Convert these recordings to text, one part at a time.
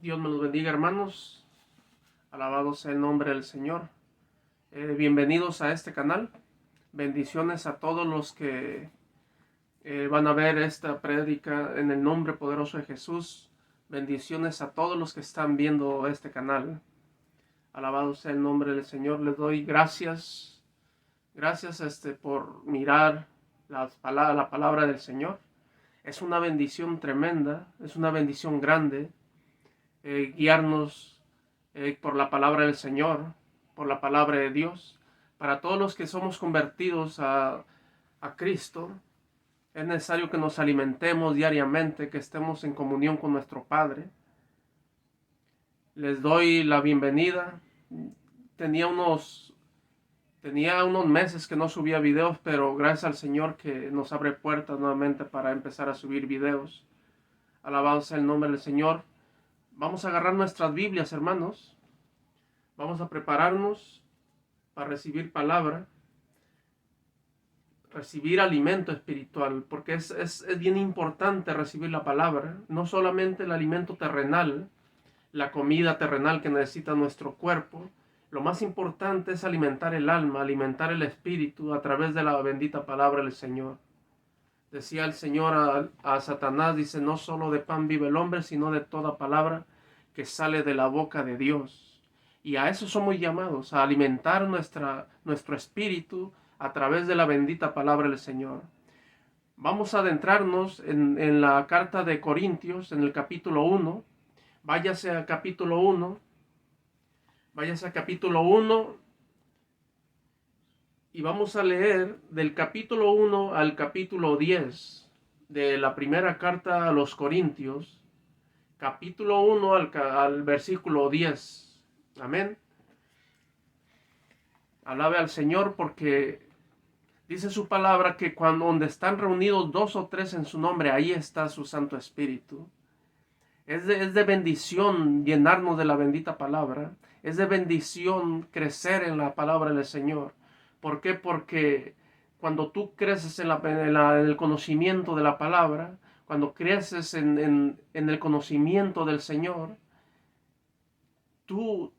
Dios me los bendiga, hermanos. Alabado sea el nombre del Señor. Bienvenidos a este canal. Bendiciones a todos los que van a ver esta prédica en el nombre poderoso de Jesús. Bendiciones a todos los que están viendo este canal. Alabado sea el nombre del Señor. Les doy gracias. Gracias por mirar la palabra del Señor. Es una bendición tremenda. Es una bendición grande. Guiarnos por la palabra del Señor, por la palabra de Dios. Para todos los que somos convertidos a Cristo, es necesario que nos alimentemos diariamente, que estemos en comunión con nuestro Padre. Les doy la bienvenida. Tenía unos meses que no subía videos, pero gracias al Señor que nos abre puertas nuevamente para empezar a subir videos. Alabado sea el nombre del Señor. Vamos a agarrar nuestras Biblias, hermanos. Vamos a prepararnos para recibir palabra, recibir alimento espiritual, porque es bien importante recibir la palabra, no solamente el alimento terrenal, la comida terrenal que necesita nuestro cuerpo. Lo más importante es alimentar el alma, alimentar el espíritu a través de la bendita palabra del Señor. Decía el Señor a Satanás, dice, no solo de pan vive el hombre, sino de toda palabra que sale de la boca de Dios. Y a eso somos llamados, a alimentar nuestro espíritu a través de la bendita palabra del Señor. Vamos a adentrarnos en la carta de Corintios, en el capítulo 1. Váyase al capítulo 1. Váyase al capítulo 1. Y vamos a leer del capítulo 1 al capítulo 10 de la primera carta a los Corintios. Capítulo 1 al versículo 10. Amén. Alabe al Señor, porque dice su palabra que donde están reunidos 2 o 3 en su nombre, ahí está su Santo Espíritu. Es de bendición llenarnos de la bendita palabra. Es de bendición crecer en la palabra del Señor. ¿Por qué? Porque cuando tú creces en el conocimiento de la palabra, cuando creces en el conocimiento del Señor, tú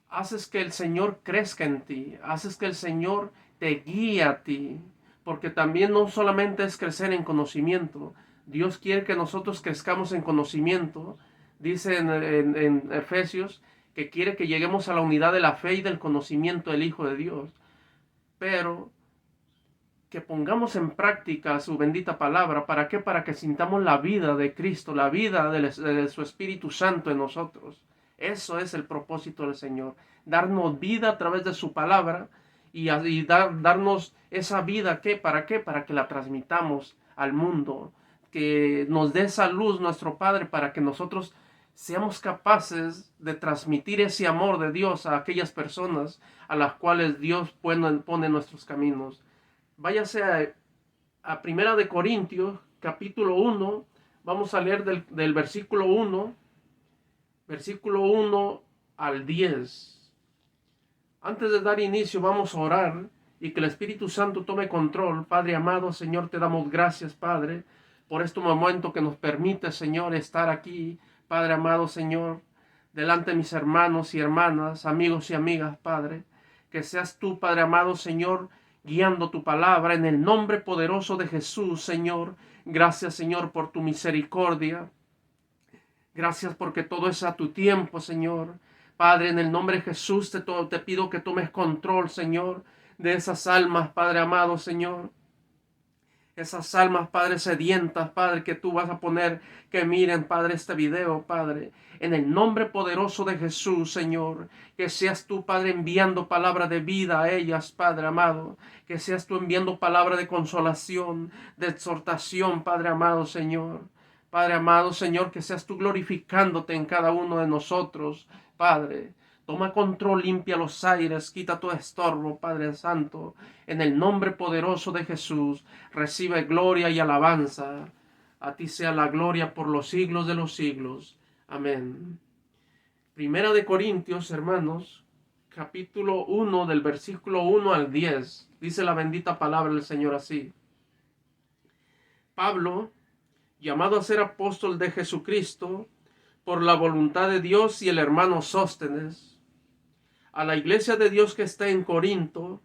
haces que el Señor crezca en ti, haces que el Señor te guíe a ti, porque también no solamente es crecer en conocimiento. Dios quiere que nosotros crezcamos en conocimiento. Dice en Efesios que quiere que lleguemos a la unidad de la fe y del conocimiento del Hijo de Dios. Pero que pongamos en práctica su bendita palabra. ¿Para qué? Para que sintamos la vida de Cristo, la vida de su Espíritu Santo en nosotros. Eso es el propósito del Señor. Darnos vida a través de su palabra y darnos esa vida. ¿Qué? ¿Para qué? Para que la transmitamos al mundo. Que nos dé esa luz nuestro Padre para que nosotros seamos capaces de transmitir ese amor de Dios a aquellas personas a las cuales Dios pone en nuestros caminos. Váyase a Primera de Corintios, capítulo 1. Vamos a leer del versículo 1 al 10. Antes de dar inicio, vamos a orar y que el Espíritu Santo tome control. Padre amado, Señor, te damos gracias, Padre, por este momento que nos permite, Señor, estar aquí. Padre amado, Señor, delante de mis hermanos y hermanas, amigos y amigas, Padre, que seas tú, Padre amado, Señor, guiando tu palabra en el nombre poderoso de Jesús, Señor. Gracias, Señor, por tu misericordia. Gracias porque todo es a tu tiempo, Señor. Padre, en el nombre de Jesús te pido que tomes control, Señor, de esas almas, Padre amado, Señor. Esas almas, Padre, sedientas, Padre, que tú vas a poner que miren, Padre, este video, Padre. En el nombre poderoso de Jesús, Señor. Que seas tú, Padre, enviando palabra de vida a ellas, Padre amado. Que seas tú enviando palabra de consolación, de exhortación, Padre amado, Señor. Padre amado, Señor, que seas tú glorificándote en cada uno de nosotros, Padre. Toma control, limpia los aires, quita todo estorbo, Padre Santo. En el nombre poderoso de Jesús, recibe gloria y alabanza. A ti sea la gloria por los siglos de los siglos. Amén. Primera de Corintios, hermanos, capítulo 1, del versículo 1 al 10. Dice la bendita palabra del Señor así. Pablo, llamado a ser apóstol de Jesucristo, por la voluntad de Dios y el hermano Sóstenes, a la iglesia de Dios que está en Corinto,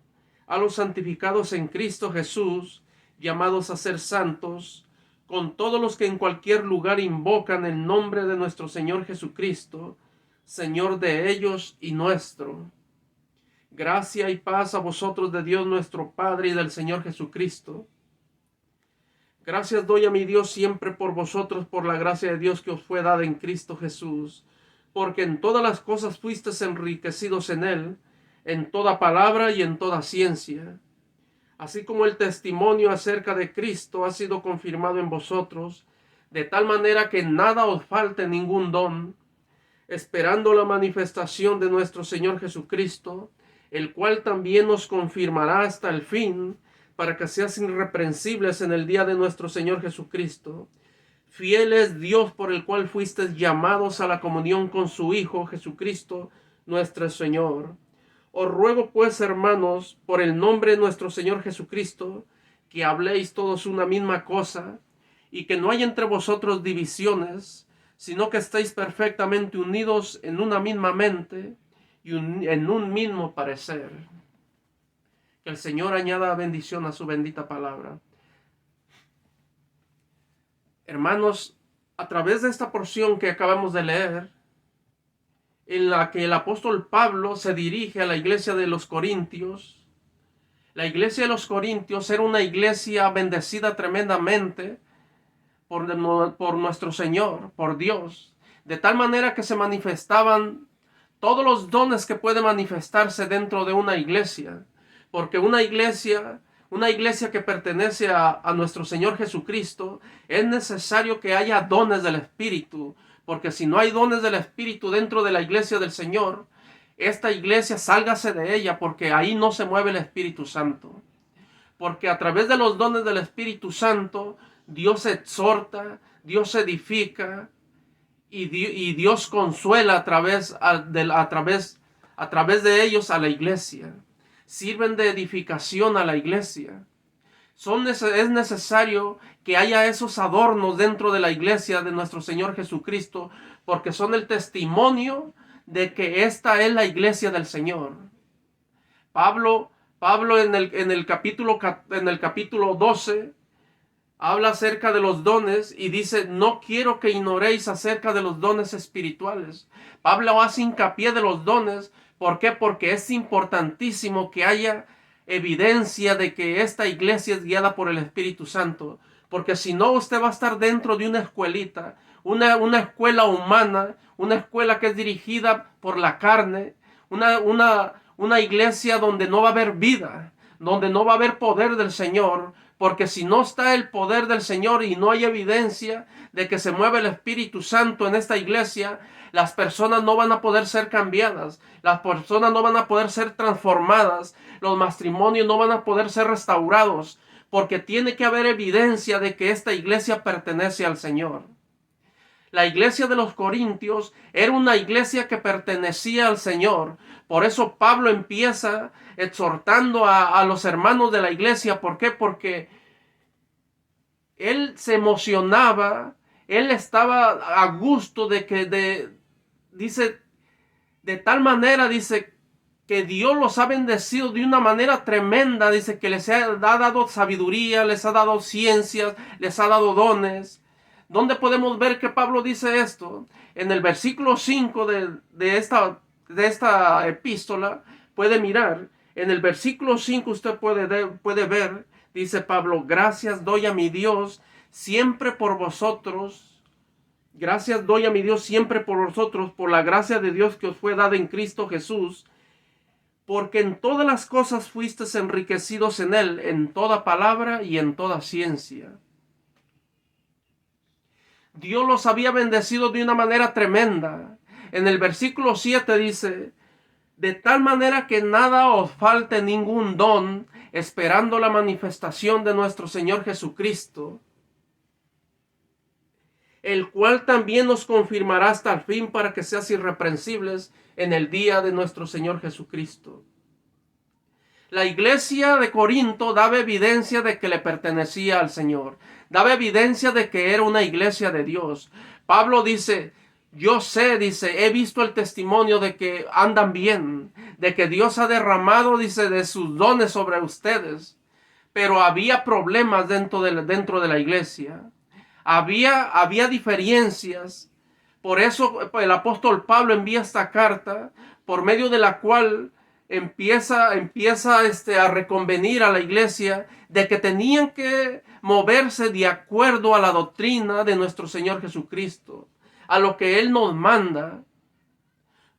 a los santificados en Cristo Jesús, llamados a ser santos, con todos los que en cualquier lugar invocan el nombre de nuestro Señor Jesucristo, Señor de ellos y nuestro. Gracia y paz a vosotros de Dios nuestro Padre y del Señor Jesucristo. Gracias doy a mi Dios siempre por vosotros, por la gracia de Dios que os fue dada en Cristo Jesús, porque en todas las cosas fuisteis enriquecidos en Él, en toda palabra y en toda ciencia, así como el testimonio acerca de Cristo ha sido confirmado en vosotros, de tal manera que nada os falte ningún don, esperando la manifestación de nuestro Señor Jesucristo, el cual también nos confirmará hasta el fin, para que seas irreprensibles en el día de nuestro Señor Jesucristo. Fiel es Dios por el cual fuisteis llamados a la comunión con su Hijo Jesucristo, nuestro Señor. Os ruego pues, hermanos, por el nombre de nuestro Señor Jesucristo, que habléis todos una misma cosa, y que no hay entre vosotros divisiones, sino que estéis perfectamente unidos en una misma mente y en un mismo parecer. Que el Señor añada bendición a su bendita palabra. Hermanos, a través de esta porción que acabamos de leer, en la que el apóstol Pablo se dirige a la iglesia de los Corintios, la iglesia de los Corintios era una iglesia bendecida tremendamente por nuestro Señor, por Dios, de tal manera que se manifestaban todos los dones que pueden manifestarse dentro de una iglesia, porque una iglesia que pertenece a nuestro Señor Jesucristo, es necesario que haya dones del Espíritu, porque si no hay dones del Espíritu dentro de la iglesia del Señor, esta iglesia sálgase de ella, porque ahí no se mueve el Espíritu Santo. Porque a través de los dones del Espíritu Santo, Dios exhorta, Dios edifica y Dios consuela a través de ellos a la iglesia. Sirven de edificación a la iglesia. Es necesario que haya esos adornos dentro de la iglesia de nuestro Señor Jesucristo, porque son el testimonio de que esta es la iglesia del Señor. Pablo en el capítulo 12 habla acerca de los dones y dice: no quiero que ignoréis acerca de los dones espirituales. Pablo hace hincapié de los dones. ¿Por qué? Porque es importantísimo que haya evidencia de que esta iglesia es guiada por el Espíritu Santo. Porque si no, usted va a estar dentro de una escuelita, una escuela humana, una escuela que es dirigida por la carne, una iglesia donde no va a haber vida, donde no va a haber poder del Señor. Porque si no está el poder del Señor y no hay evidencia de que se mueve el Espíritu Santo en esta iglesia, las personas no van a poder ser cambiadas, las personas no van a poder ser transformadas, los matrimonios no van a poder ser restaurados, porque tiene que haber evidencia de que esta iglesia pertenece al Señor. La iglesia de los Corintios era una iglesia que pertenecía al Señor. Por eso Pablo empieza exhortando a los hermanos de la iglesia. ¿Por qué? Porque él se emocionaba, él estaba a gusto dice, de tal manera, dice, que Dios los ha bendecido de una manera tremenda. Dice que les ha dado sabiduría, les ha dado ciencias, les ha dado dones. ¿Dónde podemos ver que Pablo dice esto? En el versículo 5 de esta epístola, puede mirar. En el versículo 5 usted puede ver, dice Pablo: gracias doy a mi Dios siempre por vosotros. Gracias doy a mi Dios siempre por vosotros, por la gracia de Dios que os fue dada en Cristo Jesús, porque en todas las cosas fuisteis enriquecidos en Él, en toda palabra y en toda ciencia. Dios los había bendecido de una manera tremenda. En el versículo 7 dice: de tal manera que nada os falte ningún don, esperando la manifestación de nuestro Señor Jesucristo, el cual también nos confirmará hasta el fin, para que seas irreprensibles en el día de nuestro Señor Jesucristo. La iglesia de Corinto daba evidencia de que le pertenecía al Señor. Daba evidencia de que era una iglesia de Dios. Pablo dice: yo sé, dice, he visto el testimonio de que andan bien, de que Dios ha derramado, dice, de sus dones sobre ustedes. Pero había problemas dentro de la iglesia. Había diferencias. Por eso el apóstol Pablo envía esta carta, por medio de la cual empieza a reconvenir a la iglesia de que tenían que moverse de acuerdo a la doctrina de nuestro Señor Jesucristo, a lo que Él nos manda.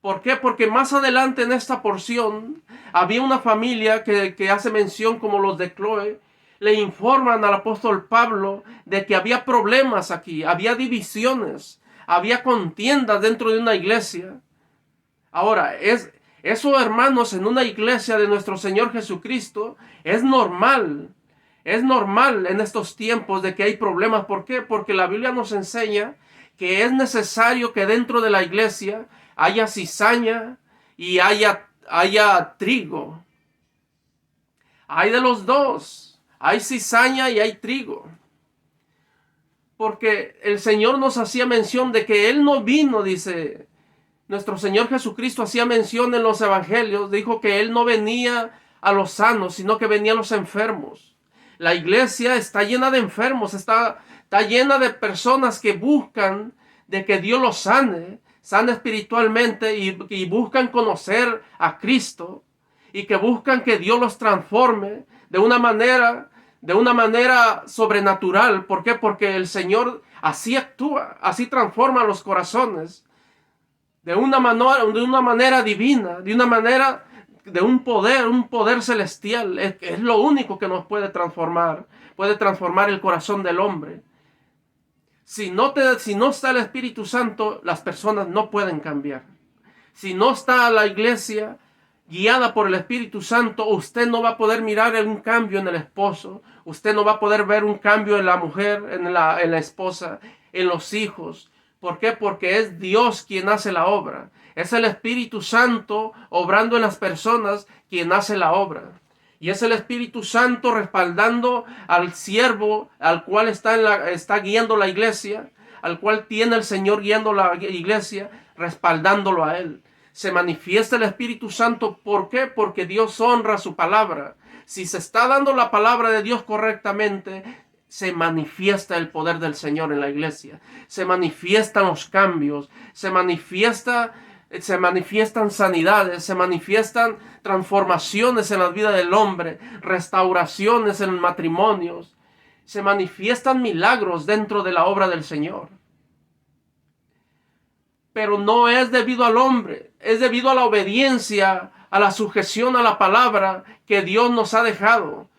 ¿Por qué? Porque más adelante en esta porción había una familia que hace mención como los de Cloé. Le informan al apóstol Pablo de que había problemas aquí, había divisiones, había contiendas dentro de una iglesia. Ahora, eso, hermanos, en una iglesia de nuestro Señor Jesucristo es normal. Es normal en estos tiempos de que hay problemas. ¿Por qué? Porque la Biblia nos enseña que es necesario que dentro de la iglesia haya cizaña y haya trigo. Hay de los dos. Hay cizaña y hay trigo. Porque el Señor nos hacía mención de que Él no vino, dice, nuestro Señor Jesucristo hacía mención en los evangelios, dijo que Él no venía a los sanos, sino que venía a los enfermos. La iglesia está llena de enfermos, está llena de personas que buscan de que Dios los sane espiritualmente y buscan conocer a Cristo y que buscan que Dios los transforme de una manera sobrenatural. ¿Por qué? Porque el Señor así actúa, así transforma los corazones de una manera divina, de un poder celestial. Es lo único que nos puede transformar el corazón del hombre. Si no está el Espíritu Santo, las personas no pueden cambiar. Si no está la iglesia guiada por el Espíritu Santo, usted no va a poder mirar un cambio en el esposo, usted no va a poder ver un cambio en la mujer, en la esposa, en los hijos. ¿Por qué? Porque es Dios quien hace la obra. Es el Espíritu Santo obrando en las personas quien hace la obra. Y es el Espíritu Santo respaldando al siervo al cual está guiando la iglesia, al cual tiene el Señor guiando la iglesia, respaldándolo a él. Se manifiesta el Espíritu Santo. ¿Por qué? Porque Dios honra su palabra. Si se está dando la palabra de Dios correctamente, se manifiesta el poder del Señor en la iglesia. Se manifiestan los cambios. Se manifiestan sanidades. Se manifiestan transformaciones en la vida del hombre. Restauraciones en matrimonios. Se manifiestan milagros dentro de la obra del Señor. Pero no es debido al hombre, es debido a la obediencia, a la sujeción a la palabra que Dios nos ha dejado.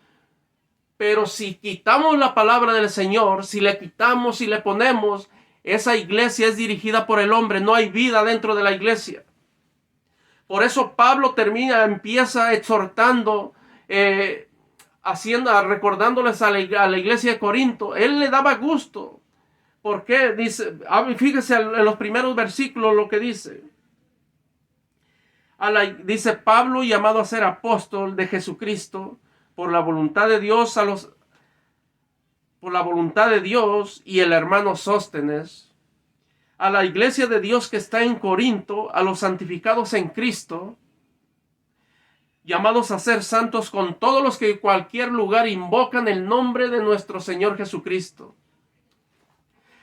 Pero si quitamos la palabra del Señor, si le quitamos, si le ponemos, esa iglesia es dirigida por el hombre, no hay vida dentro de la iglesia. Por eso Pablo empieza exhortando, recordándoles a la iglesia de Corinto. Él le daba gusto. ¿Por qué? Dice, fíjese en los primeros versículos lo que dice. Dice Pablo, llamado a ser apóstol de Jesucristo, por la voluntad de Dios, y el hermano Sóstenes, a la iglesia de Dios que está en Corinto, a los santificados en Cristo, llamados a ser santos con todos los que en cualquier lugar invocan el nombre de nuestro Señor Jesucristo.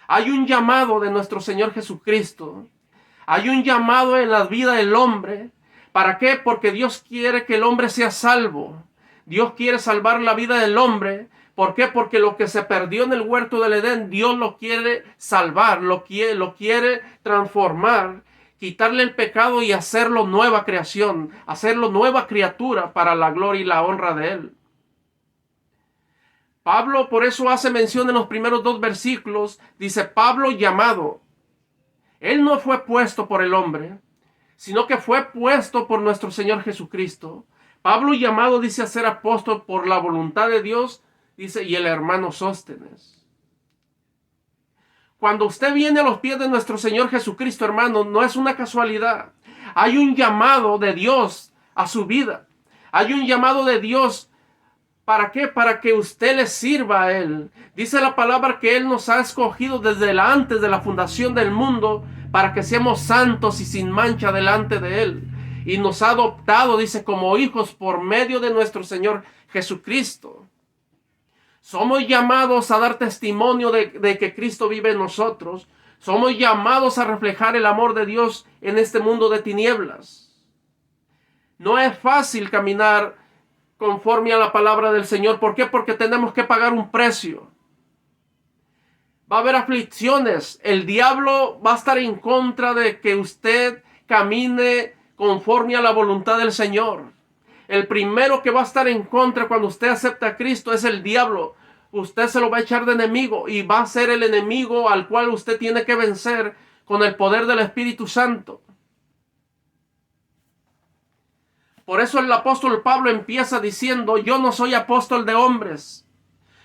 Hay un llamado de nuestro Señor Jesucristo. Hay un llamado en la vida del hombre. ¿Para qué? Porque Dios quiere que el hombre sea salvo. Dios quiere salvar la vida del hombre. ¿Por qué? Porque lo que se perdió en el huerto del Edén, Dios lo quiere salvar, lo quiere transformar, quitarle el pecado y hacerlo nueva creación, hacerlo nueva criatura para la gloria y la honra de Él. Pablo por eso hace mención en los primeros 2 versículos, dice Pablo llamado. Él no fue puesto por el hombre, sino que fue puesto por nuestro Señor Jesucristo. Pablo llamado dice a ser apóstol por la voluntad de Dios, dice, y el hermano Sóstenes. Cuando usted viene a los pies de nuestro Señor Jesucristo, hermano, no es una casualidad. Hay un llamado de Dios a su vida. Hay un llamado de Dios ¿Para qué? Para que usted le sirva a Él. Dice la palabra que Él nos ha escogido desde antes de la fundación del mundo para que seamos santos y sin mancha delante de Él. Y nos ha adoptado, dice, como hijos por medio de nuestro Señor Jesucristo. Somos llamados a dar testimonio de que Cristo vive en nosotros. Somos llamados a reflejar el amor de Dios en este mundo de tinieblas. No es fácil caminar conforme a la palabra del Señor. ¿Por qué? Porque tenemos que pagar un precio. Va a haber aflicciones. El diablo va a estar en contra de que usted camine conforme a la voluntad del Señor. El primero que va a estar en contra cuando usted acepta a Cristo es el diablo. Usted se lo va a echar de enemigo y va a ser el enemigo al cual usted tiene que vencer con el poder del Espíritu Santo. Por eso el apóstol Pablo empieza diciendo: yo no soy apóstol de hombres.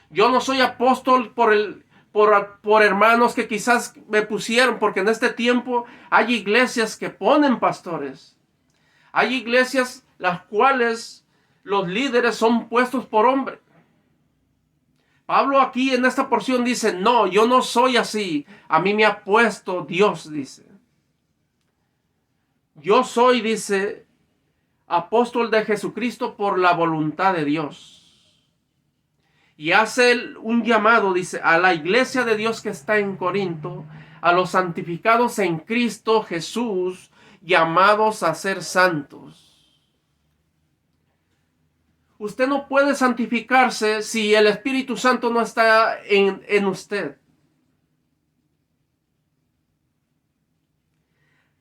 Yo no soy apóstol por hermanos que quizás me pusieron, porque en este tiempo hay iglesias que ponen pastores. Hay iglesias las cuales los líderes son puestos por hombres. Pablo aquí en esta porción dice: no, yo no soy así. A mí me ha puesto Dios, dice. Yo soy, dice, apóstol de Jesucristo por la voluntad de Dios. Y hace un llamado, dice, a la iglesia de Dios que está en Corinto, a los santificados en Cristo Jesús, llamados a ser santos. Usted no puede santificarse si el Espíritu Santo no está en usted.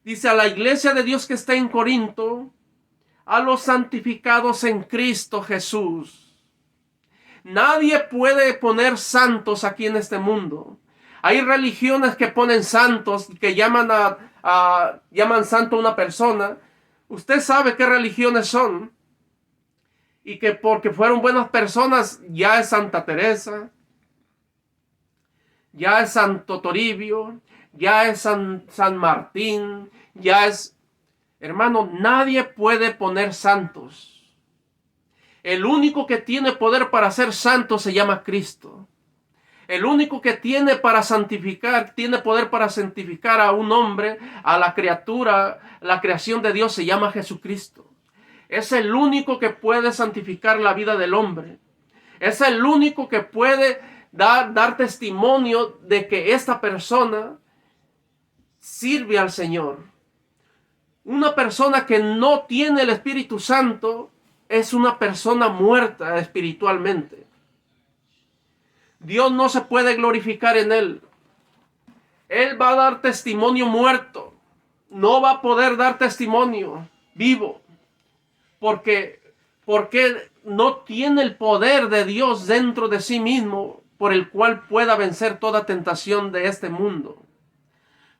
Dice a la iglesia de Dios que está en Corinto, a los santificados en Cristo Jesús. Nadie puede poner santos aquí en este mundo. Hay religiones que ponen santos, que llaman santo a una persona. Usted sabe qué religiones son. Y que porque fueron buenas personas, ya es Santa Teresa, ya es Santo Toribio, ya es San Martín, ya es... Hermano, nadie puede poner santos. El único que tiene poder para ser santo se llama Cristo. El único que tiene para santificar, tiene poder para santificar a un hombre, a la criatura, la creación de Dios, se llama Jesucristo. Es el único que puede santificar la vida del hombre. Es el único que puede dar testimonio de que esta persona sirve al Señor. Una persona que no tiene el Espíritu Santo es una persona muerta espiritualmente. Dios no se puede glorificar en él. Él va a dar testimonio muerto. No va a poder dar testimonio vivo. Porque no tiene el poder de Dios dentro de sí mismo por el cual pueda vencer toda tentación de este mundo.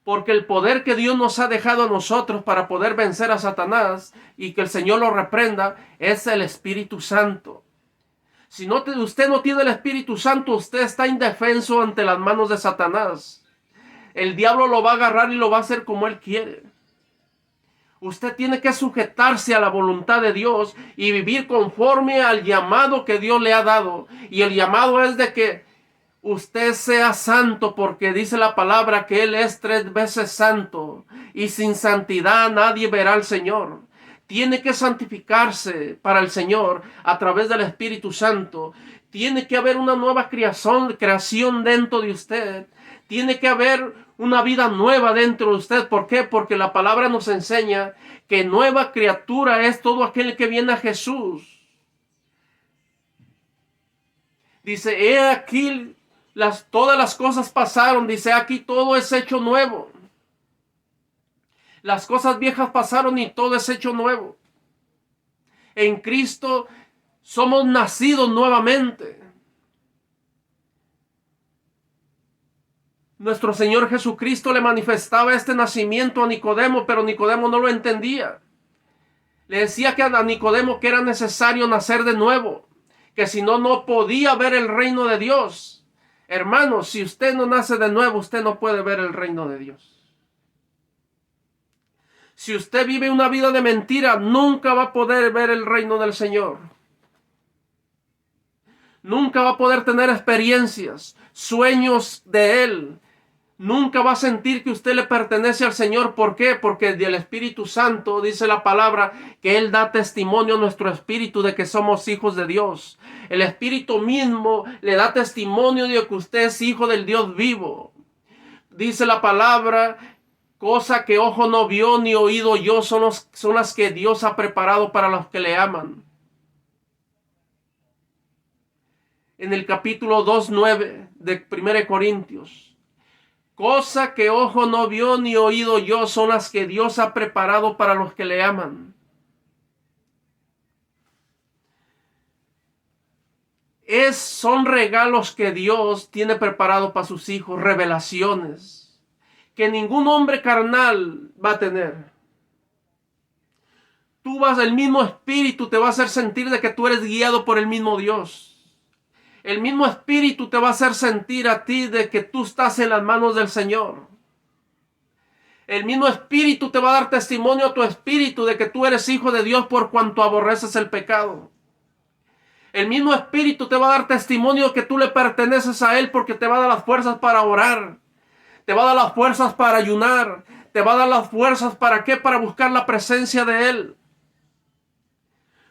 Porque el poder que Dios nos ha dejado a nosotros para poder vencer a Satanás y que el Señor lo reprenda es el Espíritu Santo. Si usted no tiene el Espíritu Santo, usted está indefenso ante las manos de Satanás. El diablo lo va a agarrar y lo va a hacer como él quiere. Usted tiene que sujetarse a la voluntad de Dios y vivir conforme al llamado que Dios le ha dado. Y el llamado es de que usted sea santo, porque dice la palabra que Él es 3 veces santo. Y sin santidad nadie verá al Señor. Tiene que santificarse para el Señor a través del Espíritu Santo. Tiene que haber una nueva creación dentro de usted. Tiene que haber una vida nueva dentro de usted. ¿Por qué? Porque la palabra nos enseña que nueva criatura es todo aquel que viene a Jesús. Dice, he aquí, todas las cosas pasaron. Dice, aquí todo es hecho nuevo. Las cosas viejas pasaron y todo es hecho nuevo. En Cristo somos nacidos nuevamente. Nuestro Señor Jesucristo le manifestaba este nacimiento a Nicodemo, pero Nicodemo no lo entendía. Le decía que a Nicodemo que era necesario nacer de nuevo, que si no, no podía ver el reino de Dios. Hermanos, si usted no nace de nuevo, usted no puede ver el reino de Dios. Si usted vive una vida de mentira, nunca va a poder ver el reino del Señor. Nunca va a poder tener experiencias, sueños de Él. Nunca va a sentir que usted le pertenece al Señor. ¿Por qué? Porque del Espíritu Santo dice la palabra que Él da testimonio a nuestro espíritu de que somos hijos de Dios. El Espíritu mismo le da testimonio de que usted es hijo del Dios vivo. Dice la palabra, cosa que ojo no vio ni oído yo son las que Dios ha preparado para los que le aman. En el capítulo 2:9 de 1 Corintios. Cosa que ojo no vio ni oído yo son las que Dios ha preparado para los que le aman. Son regalos que Dios tiene preparado para sus hijos, revelaciones que ningún hombre carnal va a tener. El mismo Espíritu te va a hacer sentir de que tú eres guiado por el mismo Dios. El mismo Espíritu te va a hacer sentir a ti de que tú estás en las manos del Señor. El mismo Espíritu te va a dar testimonio a tu espíritu de que tú eres hijo de Dios por cuanto aborreces el pecado. El mismo Espíritu te va a dar testimonio que tú le perteneces a Él porque te va a dar las fuerzas para orar. Te va a dar las fuerzas para ayunar. Te va a dar las fuerzas ¿para qué? Para buscar la presencia de Él.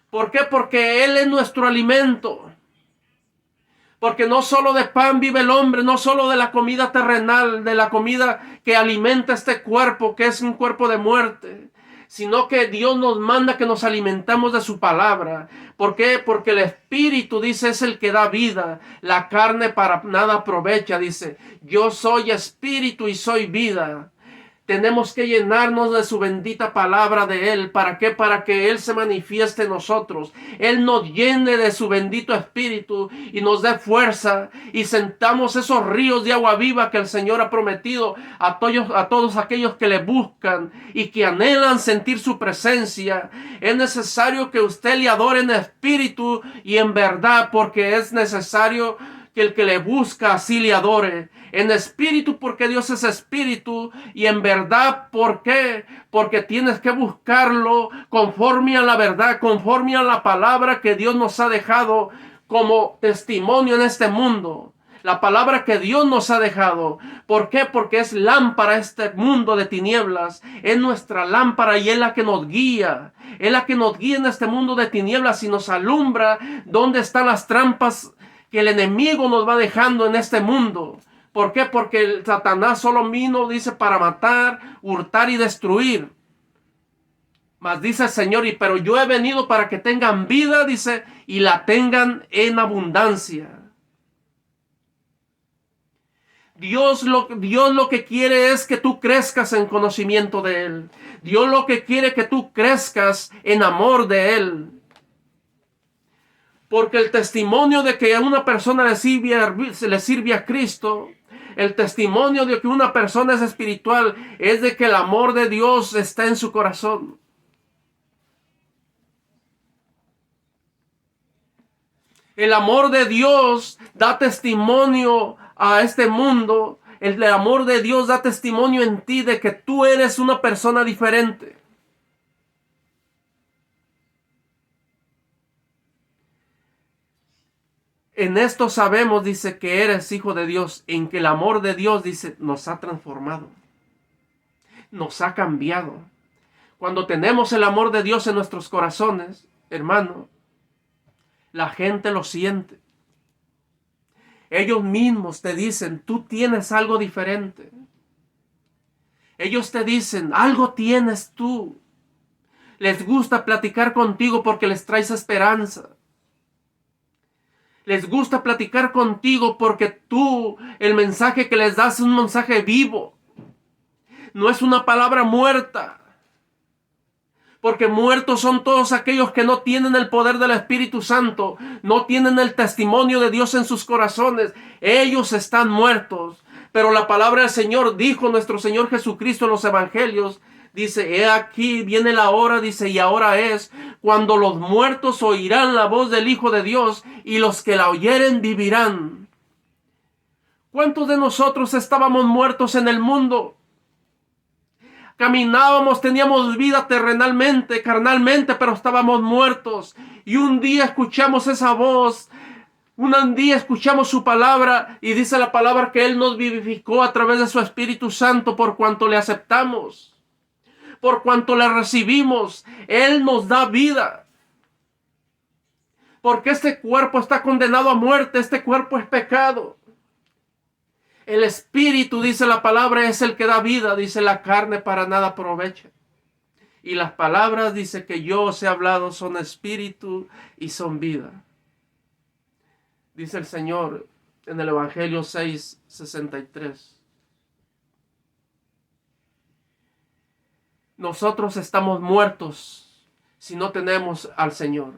¿Por qué? Porque Él es nuestro alimento. Porque no solo de pan vive el hombre, no solo de la comida terrenal, de la comida que alimenta este cuerpo, que es un cuerpo de muerte, sino que Dios nos manda que nos alimentamos de su palabra. ¿Por qué? Porque el Espíritu, dice, es el que da vida. La carne para nada aprovecha, dice. Yo soy Espíritu y soy vida. Tenemos que llenarnos de su bendita palabra de Él. ¿Para qué? Para que Él se manifieste en nosotros. Él nos llene de su bendito Espíritu y nos dé fuerza y sentamos esos ríos de agua viva que el Señor ha prometido a todos aquellos que le buscan y que anhelan sentir su presencia. Es necesario que usted le adore en espíritu y en verdad, porque es necesario que el que le busca así le adore. En espíritu, porque Dios es espíritu, y en verdad, ¿por qué? Porque tienes que buscarlo conforme a la verdad, conforme a la palabra que Dios nos ha dejado como testimonio en este mundo. La palabra que Dios nos ha dejado. ¿Por qué? Porque es lámpara este mundo de tinieblas. Es nuestra lámpara y es la que nos guía. Es la que nos guía en este mundo de tinieblas y nos alumbra dónde están las trampas que el enemigo nos va dejando en este mundo. ¿Por qué? Porque el Satanás solo vino, dice, para matar, hurtar y destruir. Mas dice el Señor, pero yo he venido para que tengan vida, dice, y la tengan en abundancia. Dios lo que quiere es que tú crezcas en conocimiento de Él. Dios lo que quiere es que tú crezcas en amor de Él. Porque el testimonio de que una persona le sirve a Cristo, el testimonio de que una persona es espiritual, es de que el amor de Dios está en su corazón. El amor de Dios da testimonio a este mundo. El amor de Dios da testimonio en ti de que tú eres una persona diferente. En esto sabemos, dice, que eres hijo de Dios, en que el amor de Dios, dice, nos ha transformado, nos ha cambiado. Cuando tenemos el amor de Dios en nuestros corazones, hermano, la gente lo siente. Ellos mismos te dicen, tú tienes algo diferente. Ellos te dicen, algo tienes tú. Les gusta platicar contigo porque les traes esperanza. Les gusta platicar contigo porque tú, el mensaje que les das es un mensaje vivo. No es una palabra muerta. Porque muertos son todos aquellos que no tienen el poder del Espíritu Santo. No tienen el testimonio de Dios en sus corazones. Ellos están muertos. Pero la palabra del Señor dijo nuestro Señor Jesucristo en los Evangelios. Dice, he aquí viene la hora, dice, y ahora es, cuando los muertos oirán la voz del Hijo de Dios, y los que la oyeren vivirán. ¿Cuántos de nosotros estábamos muertos en el mundo? Caminábamos, teníamos vida terrenalmente, carnalmente, pero estábamos muertos. Y un día escuchamos esa voz Un día escuchamos su palabra y dice la palabra que Él nos vivificó a través de su Espíritu Santo por cuanto le aceptamos, por cuanto le recibimos. Él nos da vida. Porque este cuerpo está condenado a muerte, este cuerpo es pecado. El Espíritu, dice la palabra, es el que da vida, dice la carne para nada aprovecha. Y las palabras, dice que yo os he hablado, son espíritu y son vida. Dice el Señor en el Evangelio 6:63. Nosotros estamos muertos si no tenemos al Señor.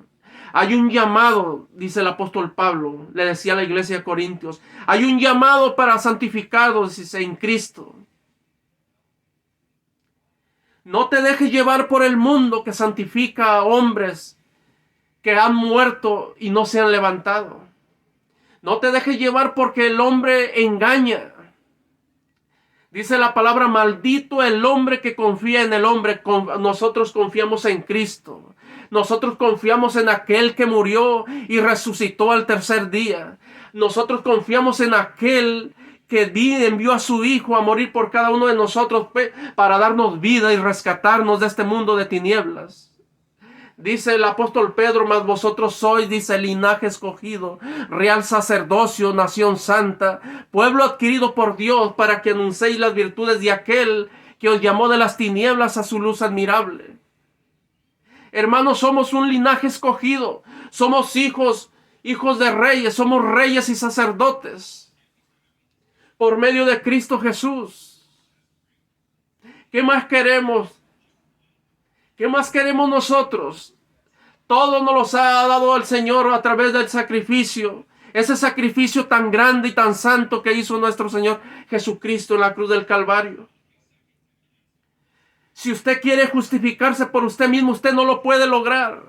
Hay un llamado, dice el apóstol Pablo, le decía a la iglesia de Corintios, hay un llamado para santificados, dice, en Cristo. No te dejes llevar por el mundo que santifica a hombres que han muerto y no se han levantado. No te dejes llevar porque el hombre engaña. Dice la palabra, maldito el hombre que confía en el hombre. Nosotros confiamos en Cristo. Nosotros confiamos en aquel que murió y resucitó al tercer día. Nosotros confiamos en aquel que envió a su Hijo a morir por cada uno de nosotros para darnos vida y rescatarnos de este mundo de tinieblas. Dice el apóstol Pedro, mas vosotros sois, dice, linaje escogido, real sacerdocio, nación santa, pueblo adquirido por Dios, para que anunciéis las virtudes de aquel que os llamó de las tinieblas a su luz admirable. Hermanos, somos un linaje escogido, somos hijos de reyes, somos reyes y sacerdotes, por medio de Cristo Jesús. ¿Qué más queremos? ¿Qué más queremos nosotros? Todo nos los ha dado el Señor a través del sacrificio. Ese sacrificio tan grande y tan santo que hizo nuestro Señor Jesucristo en la cruz del Calvario. Si usted quiere justificarse por usted mismo, usted no lo puede lograr.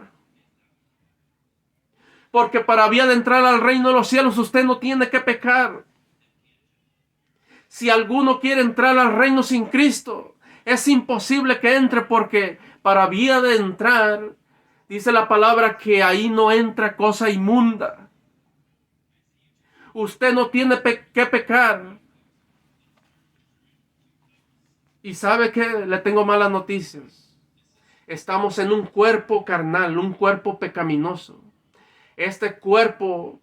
Porque para había de entrar al reino de los cielos, usted no tiene que pecar. Si alguno quiere entrar al reino sin Cristo, es imposible que entre, porque para había de entrar, dice la palabra que ahí no entra cosa inmunda. Usted no tiene que pecar. Y sabe que le tengo malas noticias. Estamos en un cuerpo carnal, un cuerpo pecaminoso. Este cuerpo,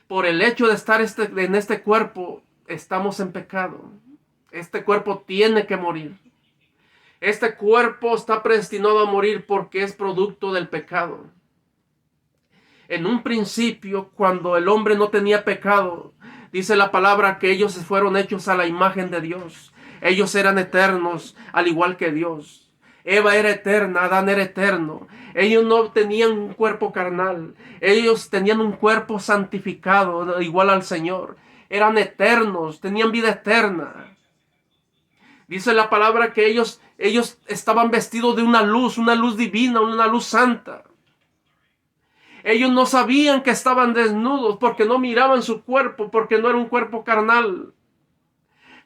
por el hecho de estar en este cuerpo, estamos en pecado. Este cuerpo tiene que morir. Este cuerpo está predestinado a morir porque es producto del pecado. En un principio, cuando el hombre no tenía pecado, dice la palabra que ellos fueron hechos a la imagen de Dios. Ellos eran eternos, al igual que Dios. Eva era eterna, Adán era eterno. Ellos no tenían un cuerpo carnal. Ellos tenían un cuerpo santificado, igual al Señor. Eran eternos, tenían vida eterna. Dice la palabra que ellos estaban vestidos de una luz divina, una luz santa. Ellos no sabían que estaban desnudos porque no miraban su cuerpo, porque no era un cuerpo carnal.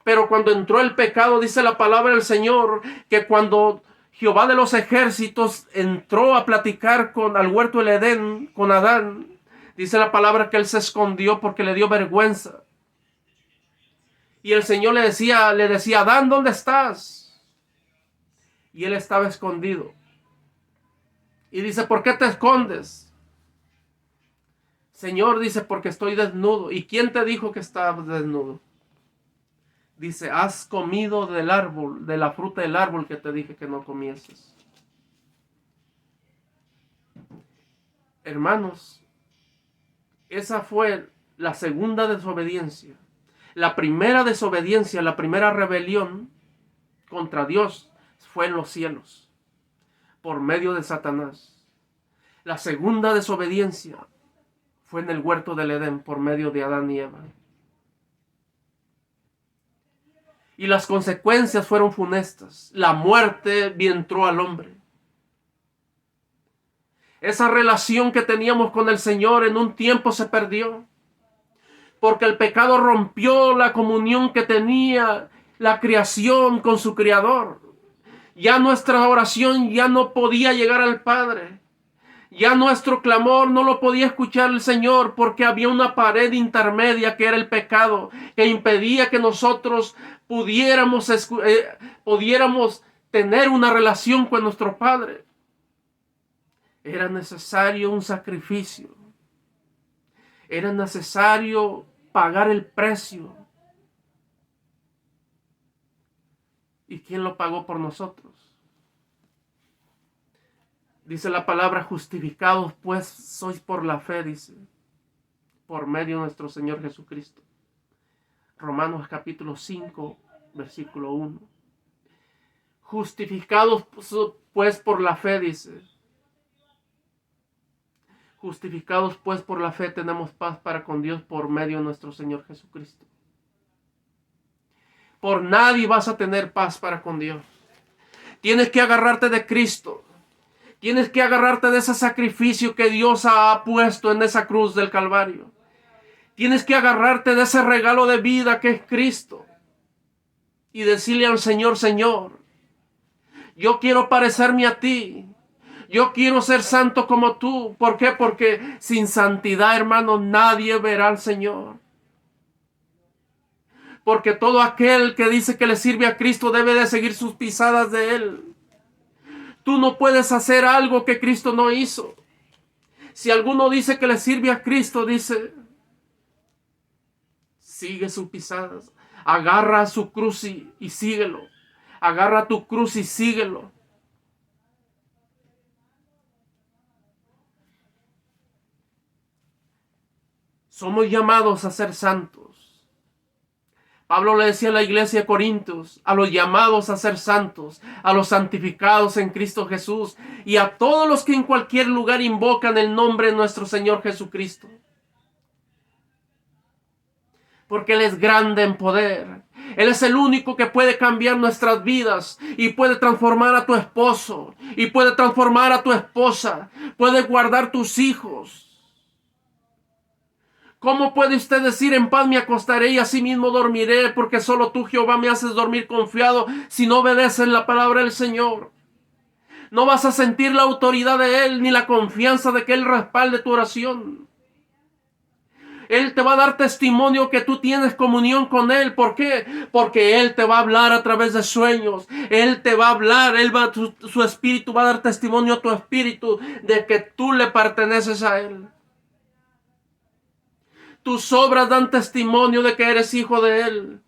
Pero cuando entró el pecado, dice la palabra del Señor, que cuando Jehová de los ejércitos entró a platicar al huerto del Edén, con Adán, dice la palabra que él se escondió porque le dio vergüenza. Y el Señor le decía, Adán, ¿dónde estás? Y él estaba escondido. Y dice, ¿por qué te escondes? Señor, dice, porque estoy desnudo. ¿Y quién te dijo que estabas desnudo? Dice, has comido del árbol, de la fruta del árbol que te dije que no comieses. Hermanos, esa fue la segunda desobediencia. La primera desobediencia, la primera rebelión contra Dios fue en los cielos, por medio de Satanás. La segunda desobediencia fue en el huerto del Edén, por medio de Adán y Eva. Y las consecuencias fueron funestas. La muerte entró al hombre. Esa relación que teníamos con el Señor en un tiempo se perdió. Porque el pecado rompió la comunión que tenía la creación con su Creador. Ya nuestra oración ya no podía llegar al Padre. Ya nuestro clamor no lo podía escuchar el Señor porque había una pared intermedia que era el pecado, que impedía que nosotros pudiéramos tener una relación con nuestro Padre. Era necesario un sacrificio. Era necesario pagar el precio. ¿Y quién lo pagó por nosotros? Dice la palabra, justificados pues sois por la fe, dice, por medio de nuestro Señor Jesucristo. Romanos capítulo 5, versículo 1. Justificados pues por la fe, dice. Justificados pues por la fe tenemos paz para con Dios por medio de nuestro Señor Jesucristo. Por nadie vas a tener paz para con Dios. Tienes que agarrarte de Cristo. Tienes que agarrarte de ese sacrificio que Dios ha puesto en esa cruz del Calvario. Tienes que agarrarte de ese regalo de vida que es Cristo. Y decirle al Señor, Señor, yo quiero parecerme a ti. Yo quiero ser santo como tú. ¿Por qué? Porque sin santidad, hermano, nadie verá al Señor. Porque todo aquel que dice que le sirve a Cristo debe de seguir sus pisadas de Él. Tú no puedes hacer algo que Cristo no hizo. Si alguno dice que le sirve a Cristo, dice, sigue sus pisadas. Agarra su cruz y síguelo. Agarra tu cruz y síguelo. Somos llamados a ser santos. Pablo le decía a la iglesia de Corintios, a los llamados a ser santos, a los santificados en Cristo Jesús y a todos los que en cualquier lugar invocan el nombre de nuestro Señor Jesucristo. Porque Él es grande en poder. Él es el único que puede cambiar nuestras vidas y puede transformar a tu esposo y puede transformar a tu esposa, puede guardar tus hijos. ¿Cómo puede usted decir en paz me acostaré y así mismo dormiré? Porque solo tú, Jehová, me haces dormir confiado si no obedeces la palabra del Señor. No vas a sentir la autoridad de Él ni la confianza de que Él respalde tu oración. Él te va a dar testimonio que tú tienes comunión con Él. ¿Por qué? Porque Él te va a hablar a través de sueños. Él te va a hablar. Su espíritu va a dar testimonio a tu espíritu de que tú le perteneces a Él. Tus obras dan testimonio de que eres hijo de Él.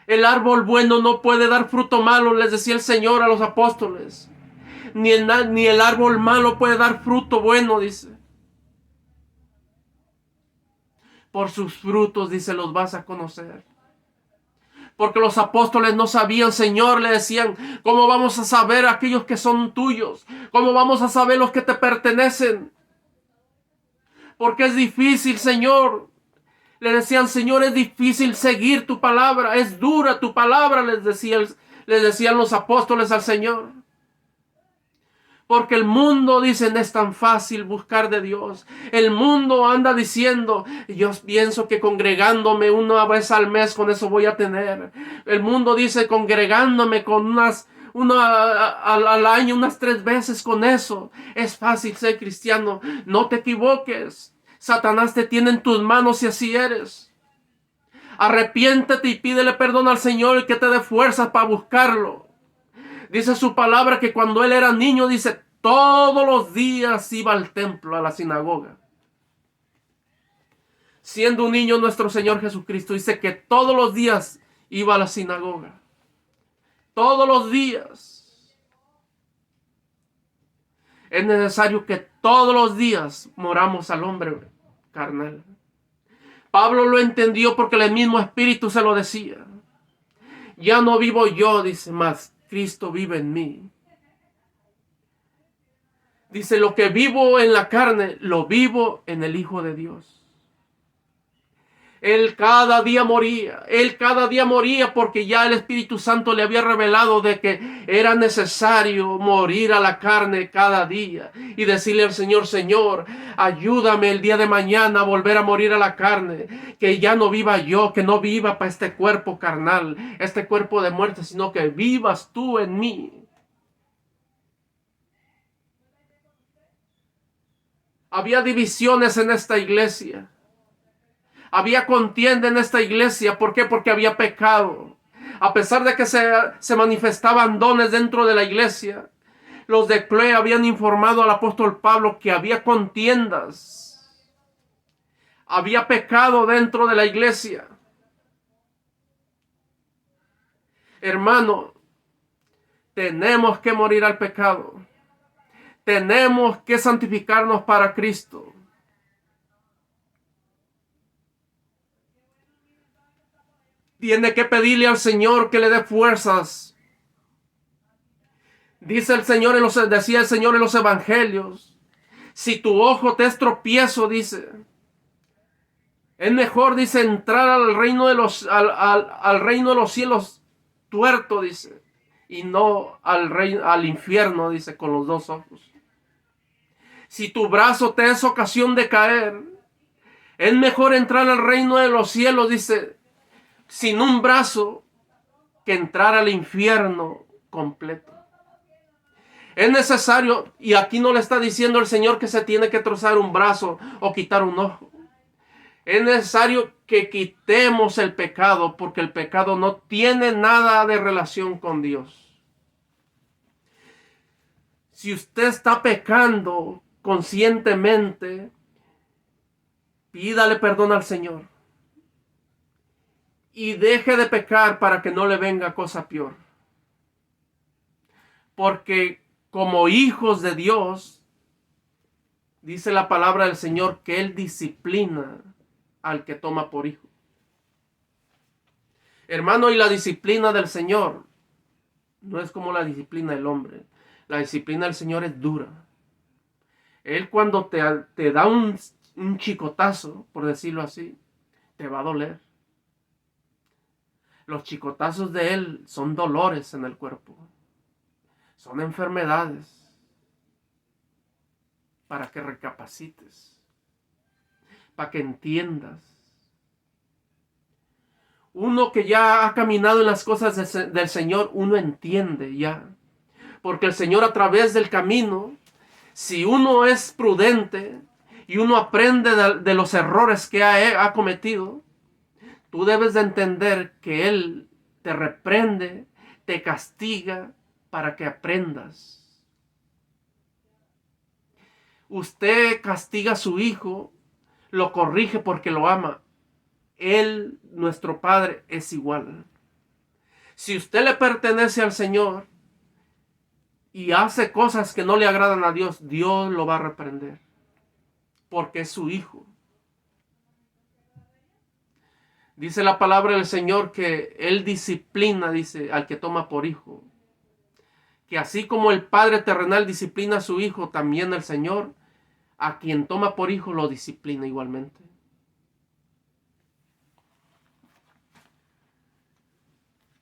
El árbol bueno no puede dar fruto malo, les decía el Señor a los apóstoles. Ni el árbol malo puede dar fruto bueno, dice. Por sus frutos, dice, los vas a conocer. Porque los apóstoles no sabían, Señor, le decían, ¿cómo vamos a saber aquellos que son tuyos? ¿Cómo vamos a saber los que te pertenecen? Porque es difícil, Señor. Le decían, Señor, es difícil seguir tu palabra. Es dura tu palabra, les decían los apóstoles al Señor. Porque el mundo, dicen, es tan fácil buscar de Dios. El mundo anda diciendo, yo pienso que congregándome una vez al mes con eso voy a tener. El mundo dice, congregándome con al año unas 3 veces con eso. Es fácil ser cristiano. No te equivoques. Satanás te tiene en tus manos y así eres. Arrepiéntete y pídele perdón al Señor y que te dé fuerzas para buscarlo. Dice su palabra que cuando él era niño, dice, todos los días iba al templo, a la sinagoga. Siendo un niño, nuestro Señor Jesucristo dice que todos los días iba a la sinagoga. Todos los días. Es necesario que todos los días moramos al hombre carnal. Pablo lo entendió porque el mismo Espíritu se lo decía. Ya no vivo yo, dice, mas Cristo vive en mí. Dice, lo que vivo en la carne, lo vivo en el Hijo de Dios. Él cada día moría porque ya el Espíritu Santo le había revelado de que era necesario morir a la carne cada día y decirle al Señor, Señor, ayúdame el día de mañana a volver a morir a la carne, que ya no viva yo, que no viva para este cuerpo carnal, este cuerpo de muerte, sino que vivas tú en mí. Había divisiones en esta iglesia. Había contienda en esta iglesia. ¿Por qué? Porque había pecado. A pesar de que se manifestaban dones dentro de la iglesia, los de Cloé habían informado al apóstol Pablo que había contiendas. Había pecado dentro de la iglesia. Hermano, tenemos que morir al pecado. Tenemos que santificarnos para Cristo. Tiene que pedirle al Señor que le dé fuerzas. Decía el Señor en los evangelios, si tu ojo te es tropiezo, dice, es mejor, dice, entrar al reino de al reino de los cielos tuerto, dice, y no al infierno, dice, con los dos ojos. Si tu brazo te es ocasión de caer, es mejor entrar al reino de los cielos, dice, sin un brazo, que entrar al infierno completo. Es necesario, y aquí no le está diciendo el Señor que se tiene que trozar un brazo o quitar un ojo. Es necesario que quitemos el pecado, porque el pecado no tiene nada de relación con Dios. Si usted está pecando conscientemente, pídale perdón al Señor. Y deje de pecar para que no le venga cosa peor. Porque como hijos de Dios, dice la palabra del Señor que Él disciplina al que toma por hijo. Hermano, y la disciplina del Señor no es como la disciplina del hombre. La disciplina del Señor es dura. Él cuando te da un chicotazo, por decirlo así, te va a doler. Los chicotazos de Él son dolores en el cuerpo. Son enfermedades. Para que recapacites. Para que entiendas. Uno que ya ha caminado en las cosas del Señor, uno entiende ya. Porque el Señor a través del camino, si uno es prudente y uno aprende de los errores que ha cometido, tú debes de entender que Él te reprende, te castiga para que aprendas. Usted castiga a su hijo, lo corrige porque lo ama. Él, nuestro Padre, es igual. Si usted le pertenece al Señor y hace cosas que no le agradan a Dios, Dios lo va a reprender. Porque es su hijo. Dice la palabra del Señor que Él disciplina, dice, al que toma por hijo. Que así como el Padre terrenal disciplina a su hijo, también el Señor, a quien toma por hijo, lo disciplina igualmente.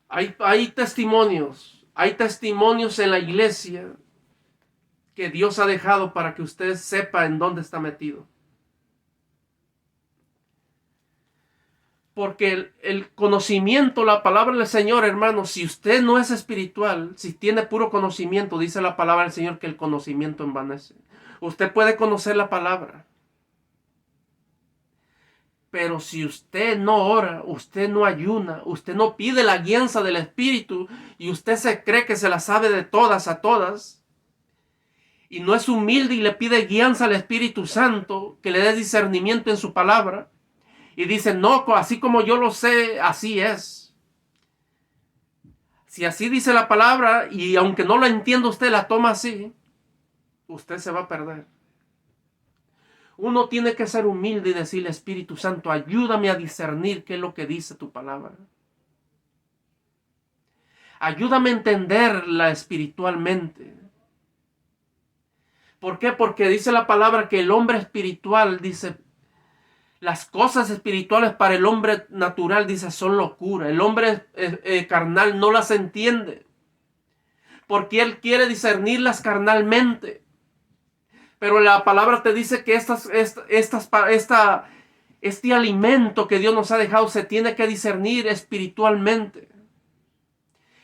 Hay testimonios en la iglesia que Dios ha dejado para que usted sepa en dónde está metido. Porque el conocimiento, la palabra del Señor, hermano, si usted no es espiritual, si tiene puro conocimiento, dice la palabra del Señor que el conocimiento envanece. Usted puede conocer la palabra. Pero si usted no ora, usted no ayuna, usted no pide la guianza del Espíritu y usted se cree que se la sabe de todas a todas y no es humilde y le pide guianza al Espíritu Santo que le dé discernimiento en su palabra y dice, no, así como yo lo sé, así es. Si así dice la palabra y aunque no la entienda usted, la toma así, usted se va a perder. Uno tiene que ser humilde y decirle, Espíritu Santo, ayúdame a discernir qué es lo que dice tu palabra. Ayúdame a entenderla espiritualmente. ¿Por qué? Porque dice la palabra que el hombre espiritual, dice, las cosas espirituales para el hombre natural, dice, son locura. El hombre carnal no las entiende. Porque él quiere discernirlas carnalmente. Pero la palabra te dice que este alimento que Dios nos ha dejado se tiene que discernir espiritualmente.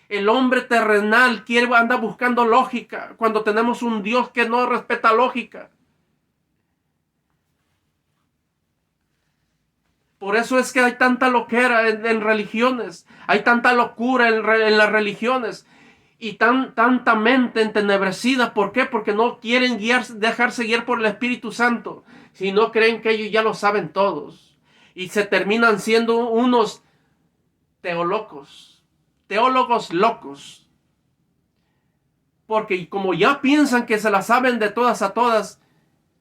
El hombre terrenal anda buscando lógica cuando tenemos un Dios que no respeta lógica. Por eso es que hay tanta loquera en religiones, hay tanta locura en las religiones y tanta mente entenebrecida. ¿Por qué? Porque no quieren dejarse guiar por el Espíritu Santo, sino creen que ellos ya lo saben todos y se terminan siendo unos teólogos locos. Porque como ya piensan que se la saben de todas a todas,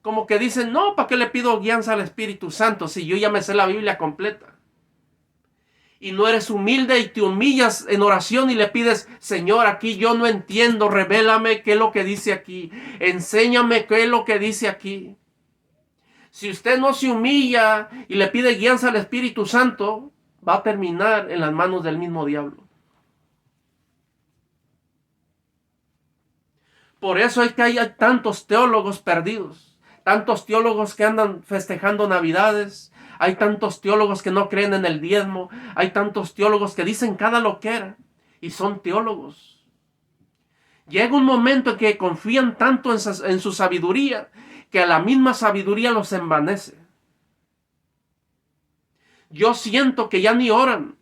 como que dicen, no, ¿para qué le pido guianza al Espíritu Santo si yo ya me sé la Biblia completa? Y no eres humilde y te humillas en oración y le pides, Señor, aquí yo no entiendo, revélame qué es lo que dice aquí, enséñame qué es lo que dice aquí. Si usted no se humilla y le pide guianza al Espíritu Santo, va a terminar en las manos del mismo diablo. Por eso es que hay tantos teólogos perdidos, tantos teólogos que andan festejando Navidades, hay tantos teólogos que no creen en el diezmo, hay tantos teólogos que dicen cada loquera y son teólogos. Llega un momento en que confían tanto en su sabiduría que a la misma sabiduría los envanece. Yo siento que ya ni oran,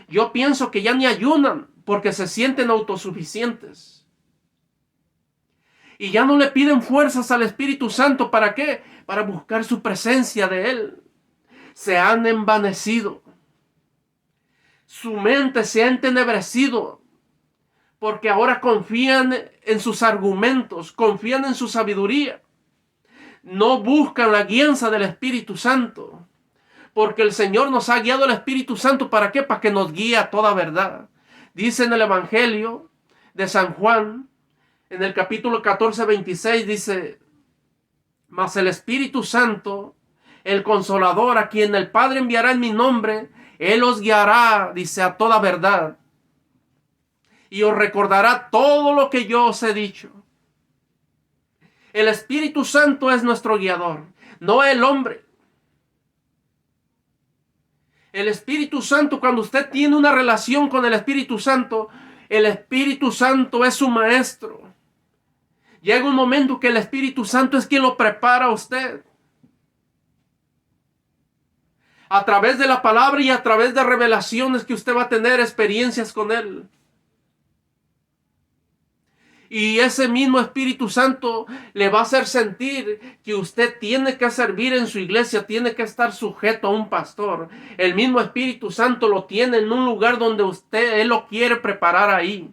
yo pienso que ya ni ayunan porque se sienten autosuficientes. Y ya no le piden fuerzas al Espíritu Santo. ¿Para qué? Para buscar su presencia de Él. Se han envanecido. Su mente se ha entenebrecido. Porque ahora confían en sus argumentos. Confían en su sabiduría. No buscan la guianza del Espíritu Santo. Porque el Señor nos ha guiado al Espíritu Santo. ¿Para qué? Para que nos guíe a toda verdad. Dice en el Evangelio de San Juan, en el capítulo 14, 26, dice, mas el Espíritu Santo, el Consolador, a quien el Padre enviará en mi nombre, Él os guiará, dice, a toda verdad, y os recordará todo lo que yo os he dicho. El Espíritu Santo es nuestro guiador, no el hombre. El Espíritu Santo, cuando usted tiene una relación con el Espíritu Santo es su maestro. Llega un momento que el Espíritu Santo es quien lo prepara a usted. A través de la palabra y a través de revelaciones que usted va a tener experiencias con Él. Y ese mismo Espíritu Santo le va a hacer sentir que usted tiene que servir en su iglesia, tiene que estar sujeto a un pastor. El mismo Espíritu Santo lo tiene en un lugar donde Él lo quiere preparar ahí.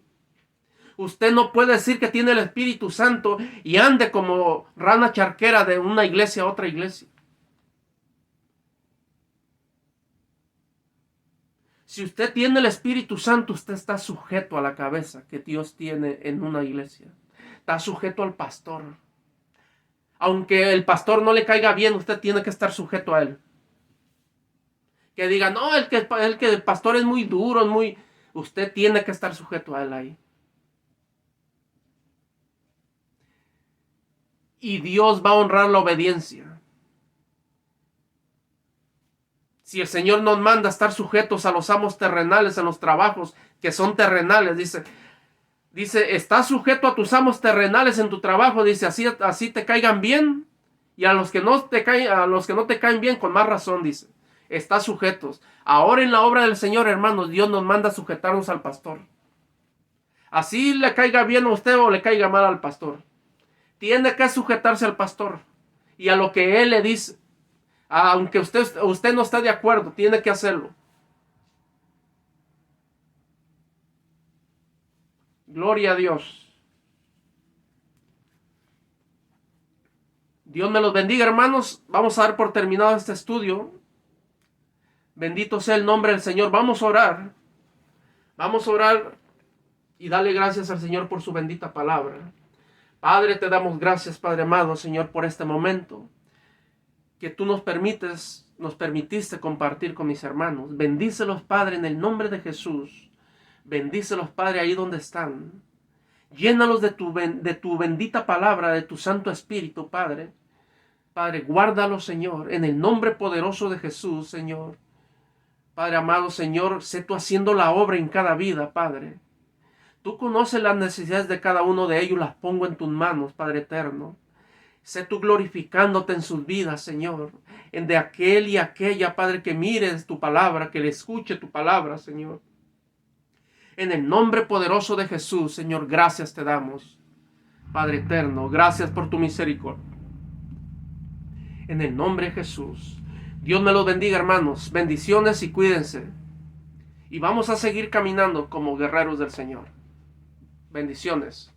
Usted no puede decir que tiene el Espíritu Santo y ande como rana charquera de una iglesia a otra iglesia. Si usted tiene el Espíritu Santo, usted está sujeto a la cabeza que Dios tiene en una iglesia. Está sujeto al pastor. Aunque el pastor no le caiga bien, usted tiene que estar sujeto a él. Que diga, no, el pastor es muy duro, usted tiene que estar sujeto a él ahí. Y Dios va a honrar la obediencia. Si el Señor nos manda a estar sujetos a los amos terrenales en los trabajos que son terrenales, dice, estás sujeto a tus amos terrenales en tu trabajo, dice, así te caigan bien, y a los que no te caen bien, con más razón, dice, estás sujetos. Ahora en la obra del Señor, hermanos, Dios nos manda a sujetarnos al pastor. Así le caiga bien a usted o le caiga mal al pastor. Tiene que sujetarse al pastor y a lo que él le dice. Aunque usted no está de acuerdo, tiene que hacerlo. Gloria a Dios. Dios me los bendiga, hermanos. Vamos a dar por terminado este estudio. Bendito sea el nombre del Señor. Vamos a orar. Vamos a orar y darle gracias al Señor por su bendita palabra. Padre, te damos gracias, Padre amado, Señor, por este momento que tú nos permitiste compartir con mis hermanos. Bendícelos, Padre, en el nombre de Jesús. Bendícelos, Padre, ahí donde están. Llénalos de tu bendita palabra, de tu Santo Espíritu, Padre. Padre, guárdalos, Señor, en el nombre poderoso de Jesús, Señor. Padre amado, Señor, sé tú haciendo la obra en cada vida, Padre. Tú conoces las necesidades de cada uno de ellos, las pongo en tus manos, Padre eterno. Sé tú glorificándote en sus vidas, Señor. En de aquel y aquella, Padre, que mires tu palabra, que le escuche tu palabra, Señor. En el nombre poderoso de Jesús, Señor, gracias te damos. Padre eterno, gracias por tu misericordia. En el nombre de Jesús. Dios me los bendiga, hermanos. Bendiciones y cuídense. Y vamos a seguir caminando como guerreros del Señor. Bendiciones.